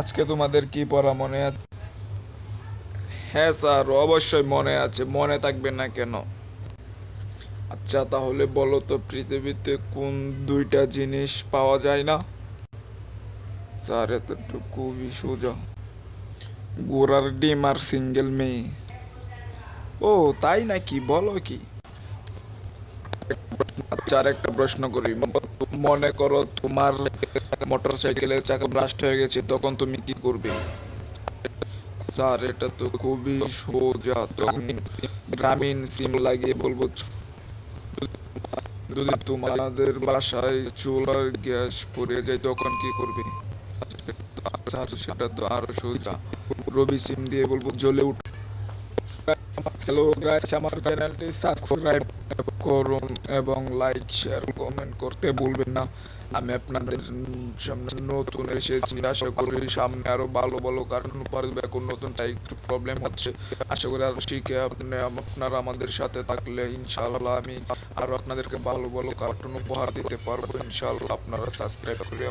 আজকে তোমাদের কি পড়া মনে আছে? হ্যাঁ স্যার, অবশ্যই মনে আছে, মনে থাকবে না কেন? আচ্ছা তাহলে বলো তো, পৃথিবীতে কোন দুইটা জিনিস পাওয়া যায় না? স্যার এতটুকু খুবই সোজা। ঘোড়ার ডিম আর সিঙ্গেল মেয়ে। ও তাই নাকি, বলো কি? আচ্ছা আর একটা প্রশ্ন করি। মনে করো তোমার মোটর সাইকেলের চাকা ব্লাস্ট হয়ে গেছে, তখন তুমি কি করবে? স্যার এটা তো খুবই সোজা, তখন গ্রামীণ সিম লাগিয়ে বলবো যদি তোমাদের বাসায় চুলার গ্যাস ফুরিয়ে যায় তখন কি করবে? স্যার সেটা তো আরো সোজা, রবি সিম দিয়ে বলবো জ্বলে উঠ। হ্যালো গাইস, আমার চ্যানেলটি সাবস্ক্রাইব করুন এবং লাইক শেয়ার কমেন্ট করতে ভুলবেন না। আমি আপনাদের সামনে নতুন এসেছি, আশা করি সামনে আরো ভালো ভালো কার্টুন পারবে। এখন নতুনটা একটু প্রবলেম হচ্ছে, আশা করি আরো শিখে আপনারা আমাদের সাথে থাকলে ইনশাআল্লাহ আমি আরো আপনাদেরকে ভালো ভালো কার্টুন উপহার দিতে পারবো ইনশাআল্লাহ। আপনারা সাবস্ক্রাইব করে